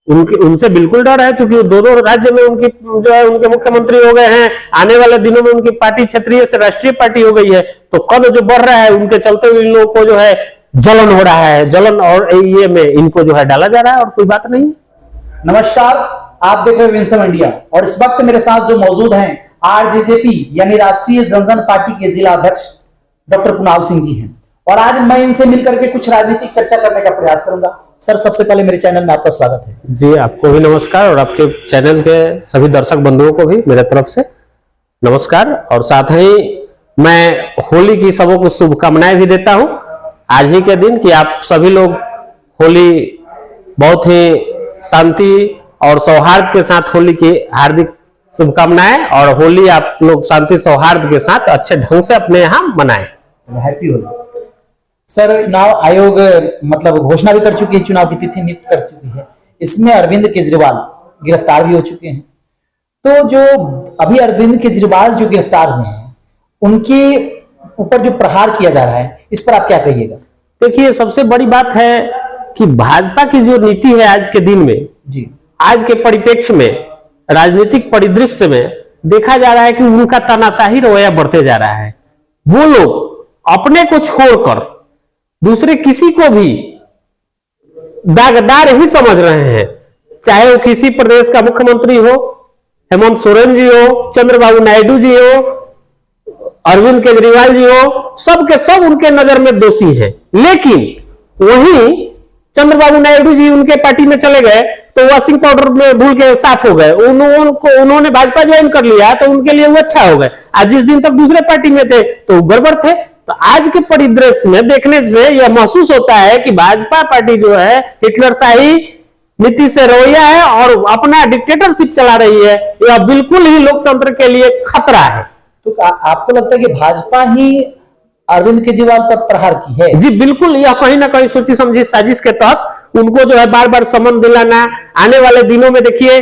उनसे बिल्कुल डर है, क्योंकि दो दो राज्य में उनकी जो है उनके मुख्यमंत्री हो गए हैं। आने वाले दिनों में उनकी पार्टी क्षेत्रीय से राष्ट्रीय पार्टी हो गई है, तो कद जो बढ़ रहा है उनके चलते हुए इन लोगों को जो है जलन हो रहा है, जलन और ये में इनको जो है डाला जा रहा है, और कोई बात नहीं। नमस्कार, आप देख रहे हैं विंसम इंडिया, और इस वक्त मेरे साथ जो मौजूद हैं आरजेजेपी यानी राष्ट्रीय जनता पार्टी के जिला अध्यक्ष डॉक्टर कुणाल सिंह जी हैं, और आज मैं इनसे मिलकर के कुछ राजनीतिक चर्चा करने का प्रयास करूंगा। सर, सबसे पहले मेरे चैनल में आपका स्वागत है। जी, आपको भी नमस्कार, और आपके चैनल के सभी दर्शक बंधुओं को भी मेरे तरफ से नमस्कार। और साथ ही मैं होली की सबों को शुभकामनाएं भी देता हूं आज ही के दिन, कि आप सभी लोग होली बहुत ही शांति और सौहार्द के साथ होली की हार्दिक शुभकामनाएं, और होली आप लोग शांति सौहार्द के साथ अच्छे ढंग से अपने यहाँ मनाएं। हैप्पी होली। सर, चुनाव आयोग मतलब घोषणा भी कर चुकी है, चुनाव की तिथि नियुक्त कर चुकी है। इसमें अरविंद केजरीवाल गिरफ्तार भी हो चुके हैं। तो जो अभी अरविंद केजरीवाल जो गिरफ्तार हुए हैं, उनके ऊपर जो प्रहार किया जा रहा है, इस पर आप क्या कहिएगा? देखिए, सबसे बड़ी बात है कि भाजपा की जो नीति है आज के दिन में जी, आज के परिप्रेक्ष्य में, राजनीतिक परिदृश्य में देखा जा रहा है कि उनका तानाशाही रवैया बढ़ते जा रहा है। वो लोग अपने को छोड़कर दूसरे किसी को भी दागदार ही समझ रहे हैं, चाहे वो किसी प्रदेश का मुख्यमंत्री हो, हेमंत सोरेन जी हो, चंद्रबाबू नायडू जी हो, अरविंद केजरीवाल जी हो, सब के सब उनके नजर में दोषी हैं। लेकिन वहीं चंद्रबाबू नायडू जी उनके पार्टी में चले गए तो वॉशिंग पाउडर में भूल के साफ हो गए, उन्होंने भाजपा ज्वाइन कर लिया तो उनके लिए वो अच्छा हो गए। आज जिस दिन तक दूसरे पार्टी में थे तो गड़बड़ थे। तो आज के परिदृश्य में देखने से यह महसूस होता है कि भाजपा पार्टी जो है हिटलरशाही नीति से रवैया है और अपना डिक्टेटरशिप चला रही है। यह बिल्कुल ही लोकतंत्र के लिए खतरा है। तो आपको लगता है कि भाजपा ही अरविंद केजरीवाल पर प्रहार की है? जी बिल्कुल, यह कहीं ना कहीं सोची समझी साजिश के तहत उनको जो है बार बार समन दिलाना। आने वाले दिनों में देखिए,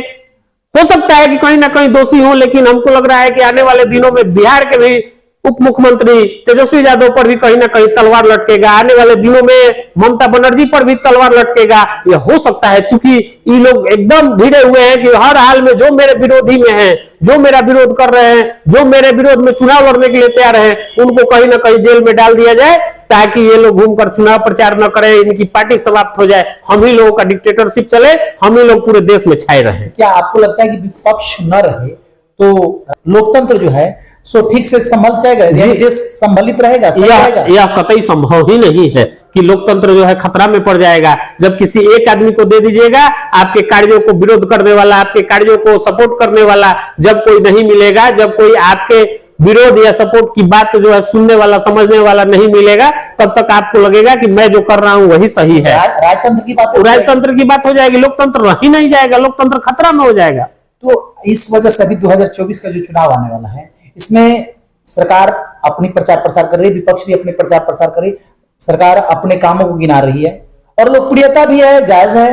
हो सकता है कि कहीं ना कहीं दोषी हो, लेकिन हमको लग रहा है कि आने वाले दिनों में बिहार के भी उप मुख्यमंत्री तेजस्वी यादव पर भी कहीं ना कहीं तलवार लटकेगा। आने वाले दिनों में ममता बनर्जी पर भी तलवार लटकेगा। यह हो सकता है, चूंकि ये लोग एकदम भिड़े हुए हैं कि हर हाल में जो मेरे विरोधी में हैं, जो मेरा विरोध कर रहे हैं, जो मेरे विरोध में चुनाव लड़ने के लिए तैयार हैं, उनको कहीं ना कहीं जेल में डाल दिया जाए, ताकि ये लोग घूमकर चुनाव प्रचार न करें, इनकी पार्टी समाप्त हो जाए, हम ही लोगों का डिक्टेटरशिप चले, हम ही लोग पूरे देश में छाए रहे। क्या आपको लगता है कि विपक्ष न रहे तो लोकतंत्र जो है सो ठीक से संभल जाएगा, देश संभलित रहेगा? यह कतई संभव ही नहीं है कि लोकतंत्र जो है खतरा में पड़ जाएगा। जब किसी एक आदमी को दे दीजिएगा आपके कार्यों को विरोध करने वाला, आपके कार्यों को सपोर्ट करने वाला जब कोई नहीं मिलेगा, जब कोई आपके विरोध या सपोर्ट की बात जो है सुनने वाला, समझने वाला नहीं मिलेगा, तब तक आपको लगेगा कि मैं जो कर रहा हूं वही सही है। राजतंत्र की बात हो जाएगी, लोकतंत्र रह ही नहीं जाएगा, लोकतंत्र खतरा में हो जाएगा। तो इस वजह से अभी 2024 का जो चुनाव आने वाला है, इसमें सरकार अपनी प्रचार प्रसार कर रही है, विपक्ष भी अपने प्रचार प्रसार कर रही है, सरकार अपने कामों को गिना रही है और लोकप्रियता भी है, जायज है।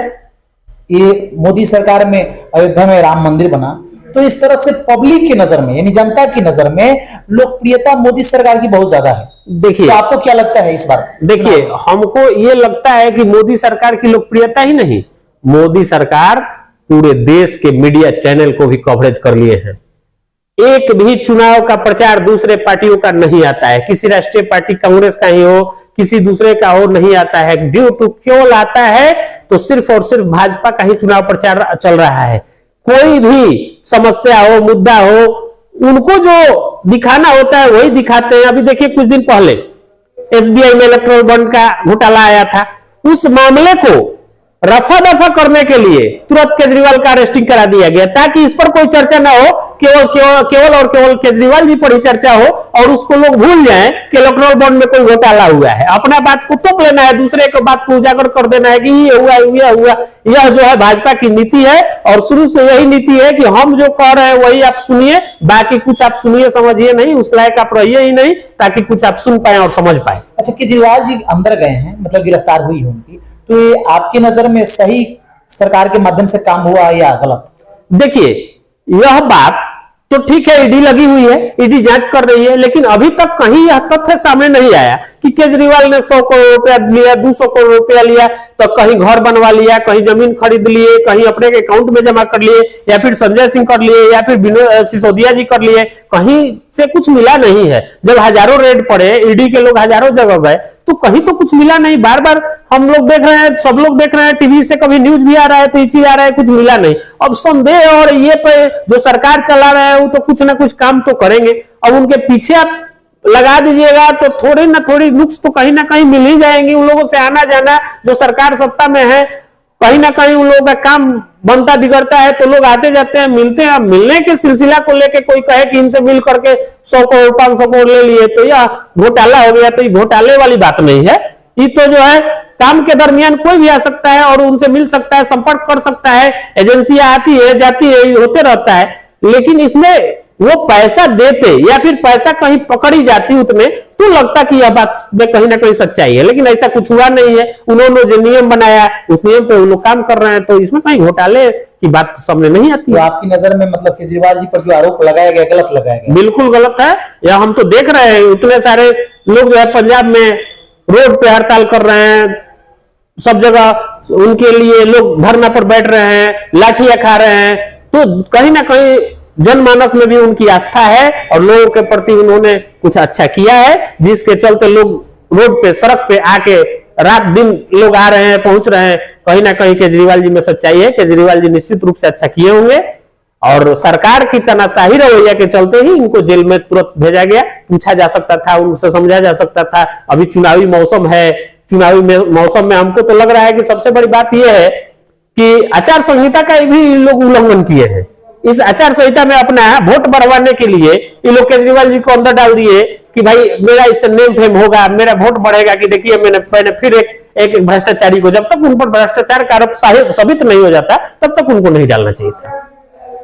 ये मोदी सरकार में अयोध्या में राम मंदिर बना, तो इस तरह से पब्लिक की नजर में यानी जनता की नजर में लोकप्रियता मोदी सरकार की बहुत ज्यादा है। देखिए, तो आपको क्या लगता है इस बार? देखिए, हमको ये लगता है कि मोदी सरकार की लोकप्रियता ही नहीं, मोदी सरकार पूरे देश के मीडिया चैनल को भी कवरेज कर लिए हैं। एक भी चुनाव का प्रचार दूसरे पार्टियों का नहीं आता है, किसी राष्ट्रीय पार्टी कांग्रेस का ही हो, किसी दूसरे का हो, नहीं आता है। ड्यू टू केवल आता है तो सिर्फ और सिर्फ भाजपा का ही चुनाव प्रचार चल रहा है। कोई भी समस्या हो, मुद्दा हो, उनको जो दिखाना होता है वही दिखाते हैं। अभी देखिए, कुछ दिन पहले एसबीआई में इलेक्ट्रॉल बॉन्ड का घोटाला आया था, उस मामले को रफा दफा करने के लिए तुरंत केजरीवाल का अरेस्टिंग करा दिया गया, ताकि इस पर कोई चर्चा ना हो, केवल केजरीवाल जी पर ही चर्चा हो और उसको लोग भूल जाएं कि इलेक्ट्रल बॉन्ड में कोई घोटाला हुआ है। अपना बात को तोप लेना है, दूसरे को बात को उजागर कर देना है कि ये हुआ। यह जो है भाजपा की नीति है और शुरू से यही नीति है कि हम जो कह रहे हैं वही आप सुनिए, बाकी कुछ आप सुनिए समझिए नहीं, उस लायक आप रहिए ही नहीं, ताकि कुछ आप सुन पाए और समझ पाए। अच्छा, केजरीवाल जी अंदर गए हैं, मतलब गिरफ्तार हुई होंगी, तो ये आपकी नजर में सही सरकार के माध्यम से काम हुआ या गलत? देखिए, यह बात तो ठीक है, ईडी लगी हुई है, ईडी जांच कर रही है, लेकिन अभी तक कहीं यह तथ्य सामने नहीं आया कि केजरीवाल ने 100 करोड़ रुपया लिया, 200 करोड़ रुपया लिया, तो कहीं घर बनवा लिया, कहीं जमीन खरीद लिए, कहीं अपने अकाउंट में जमा कर लिए, या फिर संजय सिंह कर लिए, या फिर विनोद सिसोदिया जी कर लिए, कहीं से कुछ मिला नहीं है। जब हजारों रेड पड़े, ईडी के लोग हजारों जगह गए, तो कहीं तो कुछ मिला नहीं। बार बार हम लोग देख रहे हैं, सब लोग देख रहे हैं, टीवी से कभी न्यूज भी आ रहा है तो इची आ रहा है, कुछ मिला नहीं। अब संदेह और ये पे जो सरकार चला रहा है वो तो कुछ ना कुछ काम तो करेंगे। अब उनके पीछे आप लगा दीजिएगा तो थोड़ी ना थोड़ी नुक्स तो कहीं ना कहीं मिल ही जाएंगी। उन लोगों से आना जाना, जो सरकार सत्ता में है, कहीं ना कहीं उन लोगों का काम बनता बिगड़ता है तो लोग आते जाते हैं, मिलते हैं। मिलने के सिलसिला को लेके कोई कहे कि इनसे मिल करके 100 करोड़ 500 करोड़ ले लिए तो यह घोटाला हो गया, तो ये घोटाले वाली बात नहीं है। ये तो जो है काम के दरमियान कोई भी आ सकता है और उनसे मिल सकता है, संपर्क कर सकता है, एजेंसियां आती है जाती है, होते रहता है। लेकिन इसमें वो पैसा देते या फिर पैसा कहीं पकड़ी जाती उतने तो लगता कि यह बात में कहीं ना कहीं सच्चाई है, लेकिन ऐसा कुछ हुआ नहीं है। उन्होंने जो नियम बनाया उस नियम पे वो लोग काम कर रहे हैं, तो इसमें कहीं घोटाले की बात सामने नहीं आती तो है। आपकी नजर में मतलब केजरीवाल जी पर जो आरोप लगाया गया गलत लगाया गया? बिल्कुल गलत है। या हम तो देख रहे हैं इतने सारे लोग जो है पंजाब में रोड पे हड़ताल कर रहे हैं, सब जगह उनके लिए लोग धरना पर बैठ रहे हैं, लाठियां खा रहे हैं, तो कहीं ना कहीं जनमानस में भी उनकी आस्था है और लोगों के प्रति उन्होंने कुछ अच्छा किया है, जिसके चलते लोग रोड पे सड़क पे आके रात दिन लोग आ रहे हैं, पहुंच रहे हैं। कहीं ना कहीं केजरीवाल जी में सच्चाई है। केजरीवाल जी निश्चित रूप से अच्छा किए होंगे और सरकार की तानाशाही रवैया के चलते ही इनको जेल में तुरंत भेजा गया। पूछा जा सकता था, उनसे समझा जा सकता था। अभी चुनावी मौसम है, चुनावी मौसम में हमको तो लग रहा है कि सबसे बड़ी बात यह है कि आचार संहिता का भी लोग उल्लंघन किए हैं। इस आचार संहिता में अपना वोट बढ़वाने के लिए ये लोग केजरीवाल जी को अंदर डाल दिए कि भाई मेरा इससे नेम फेम होगा, मेरा वोट बढ़ेगा, कि देखिए मैंने फिर एक भ्रष्टाचारी को, जब तक उन पर भ्रष्टाचार का आरोप साबित नहीं हो जाता तब तक उनको नहीं डालना चाहिए था।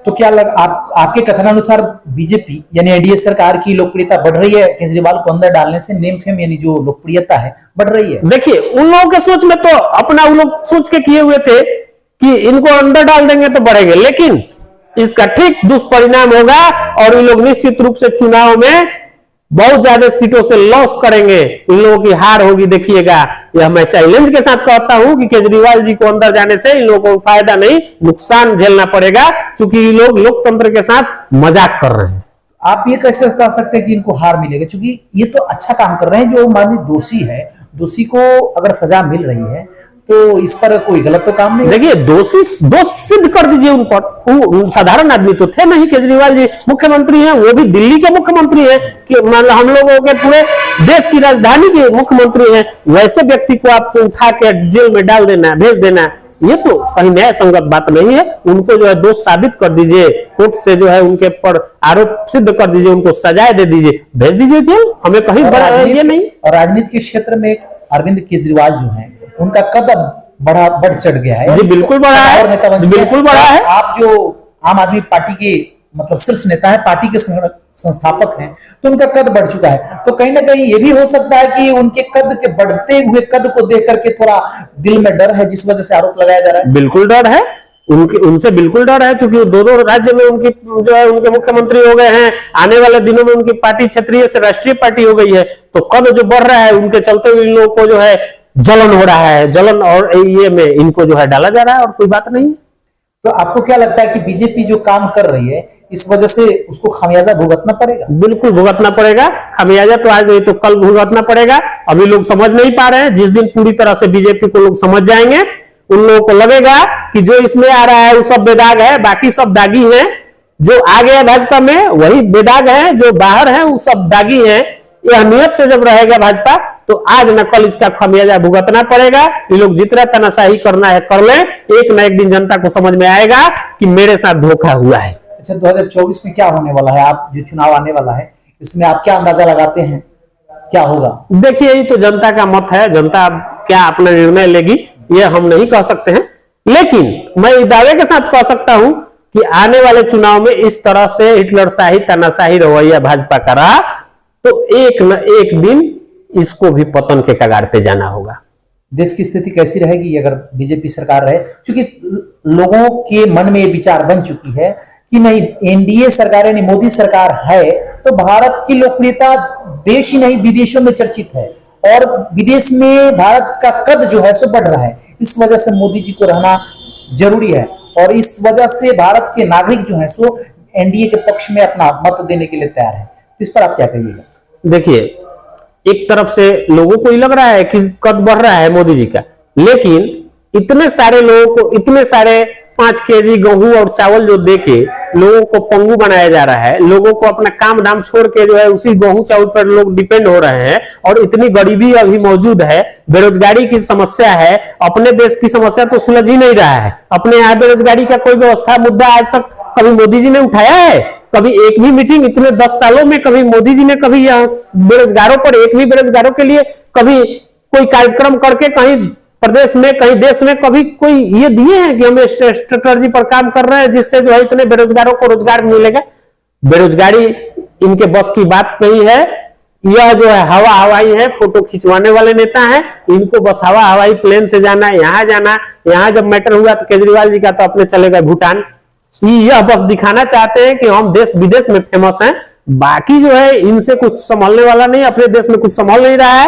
तो क्या आपके कथनानुसार बीजेपी यानी एनडीए सरकार की लोकप्रियता बढ़ रही है केजरीवाल को अंदर डालने से? नेम फेम यानी जो लोकप्रियता है बढ़ रही है? देखिए उन लोगों के सोच में तो अपना वो लोग सोच के किए हुए थे कि इनको अंदर डाल देंगे तो बढ़ेंगे, लेकिन इसका ठीक दुष्परिणाम होगा और ये लोग निश्चित रूप से चुनाव में बहुत ज्यादा सीटों से लॉस करेंगे। इन लोगों की हार होगी, देखिएगा। यह मैं चैलेंज के साथ कहता हूं कि केजरीवाल जी को अंदर जाने से इन लोगों को फायदा नहीं, नुकसान झेलना पड़ेगा, क्योंकि ये लोग लोकतंत्र के साथ मजाक कर रहे हैं। आप ये कैसे कह सकते हैं कि इनको हार मिलेगा? क्योंकि ये तो अच्छा काम कर रहे हैं। जो माननीय दोषी है, दोषी को अगर सजा मिल रही है तो इस पर कोई गलत तो काम नहीं। देखिए दोष सिद्ध कर दीजिए उन पर। वो साधारण आदमी तो थे नहीं। केजरीवाल जी मुख्यमंत्री हैं, वो भी दिल्ली के मुख्यमंत्री हैं, कि हम लोगों के पूरे देश की राजधानी के मुख्यमंत्री हैं। वैसे व्यक्ति को आपको उठा के जेल में डाल देना, भेज देना, ये तो कहीं न्याय संगत बात नहीं है। उनको जो है दोष साबित कर दीजिए, कोर्ट से जो है उनके पर आरोप सिद्ध कर दीजिए, उनको सजाए दे दीजिए, भेज दीजिए जेल। हमें कहीं ये नहीं। और राजनीति के क्षेत्र में अरविंद केजरीवाल जो है उनका कदम बढ़ चढ़ गया है। जी बिल्कुल बढ़ा है, और नेता बिल्कुल बढ़ा है। आप जो आम आदमी पार्टी के मतलब शीर्ष नेता है, पार्टी के संस्थापक हैं, तो उनका कद बढ़ चुका है। तो कहीं ना कहीं ये भी हो सकता है कि उनके कद के बढ़ते हुए कद को देख करके थोड़ा दिल में डर है, जिस वजह से आरोप लगाया जा रहा है। बिल्कुल डर है, उनसे बिल्कुल डर है, क्योंकि दोनों राज्य में उनकी जो है उनके मुख्यमंत्री हो गए हैं। आने वाले दिनों में उनकी पार्टी क्षेत्रीय से राष्ट्रीय पार्टी हो गई है, तो कद जो बढ़ रहा है उनके चलते हुए इन लोगों को जो है जलन हो रहा है, जलन और ये में इनको जो है डाला जा रहा है, और कोई बात नहीं। तो आपको क्या लगता है कि बीजेपी जो काम कर रही है इस वजह से उसको खामियाजा भुगतना पड़ेगा? बिल्कुल भुगतना पड़ेगा। खामियाजा तो आज नहीं तो कल भुगतना पड़ेगा। अभी लोग समझ नहीं पा रहे हैं। जिस दिन पूरी तरह से बीजेपी को लोग समझ जाएंगे, उन लोगों को लगेगा कि जो इसमें आ रहा है वो सब बेदाग है, बाकी सब दागी है। जो आ गया भाजपा में वही बेदाग है, जो बाहर है वो सब दागी है। यह नियत से जब रहेगा भाजपा, तो आज न कल इसका खामियाजा भुगतना पड़ेगा। ये लोग जितना तानाशाही करना है कर लें, एक न एक दिन जनता को समझ में आएगा कि मेरे साथ धोखा हुआ है। अच्छा, 2024 में क्या होने वाला है? आप जो चुनाव आने वाला है इसमें आप क्या अंदाजा लगाते हैं, क्या होगा? देखिए ये तो जनता का मत है, जनता क्या अपना निर्णय लेगी ये हम नहीं कह सकते हैं। लेकिन मैं इस दावे के साथ कह सकता हूं कि आने वाले चुनाव में इस तरह से हिटलरशाही तानाशाही रवैया भाजपा का रहा तो एक न एक दिन इसको भी पतन के कगार पे जाना होगा। देश की स्थिति कैसी रहेगी अगर बीजेपी सरकार रहे? क्योंकि लोगों के मन में ये विचार बन चुकी है कि नहीं एनडीए सरकार यानी मोदी सरकार है तो भारत की लोकप्रियता देश ही नहीं विदेशों में चर्चित है और विदेश में भारत का कद जो है सो बढ़ रहा है। इस वजह से मोदी जी को रहना जरूरी है और इस वजह से भारत के नागरिक जो है सो एनडीए के पक्ष में अपना मत देने के लिए तैयार है। तो इस पर आप क्या कहिएगा? देखिए, एक तरफ से लोगों को ही लग रहा है कि कद बढ़ रहा है मोदी जी का, लेकिन इतने सारे लोगों को, इतने सारे 5 केजी गेहूं और चावल जो देके लोगों को पंगु बनाया जा रहा है, लोगों को अपना काम धाम छोड़ के जो है उसी गेहूं चावल पर लोग डिपेंड हो रहे हैं और इतनी गरीबी अभी मौजूद है, बेरोजगारी की समस्या है। अपने देश की समस्या तो सुलझ ही नहीं रहा है। अपने यहाँ बेरोजगारी का कोई व्यवस्था मुद्दा आज तक कभी मोदी जी ने उठाया है? कभी एक भी मीटिंग इतने 10 सालों में कभी मोदी जी ने कभी यहाँ बेरोजगारों पर, एक भी बेरोजगारों के लिए कभी कोई कार्यक्रम करके कहीं प्रदेश में, कहीं देश में कभी कोई ये दिए हैं कि हम स्ट्रेटजी पर काम कर रहे हैं जिससे जो है इतने बेरोजगारों को रोजगार मिलेगा? बेरोजगारी इनके बस की बात नहीं है। यह जो है हवा हवाई है, फोटो खिंचवाने वाले नेता हैं। इनको बस हवा हवाई प्लेन से जाना, यहाँ जाना। यहाँ जब मैटर हुआ तो केजरीवाल जी का तो अपने चले गए भूटान। यह बस दिखाना चाहते हैं कि हम देश विदेश में फेमस हैं, बाकी जो है इनसे कुछ संभालने वाला नहीं, अपने देश में कुछ संभाल नहीं रहा है।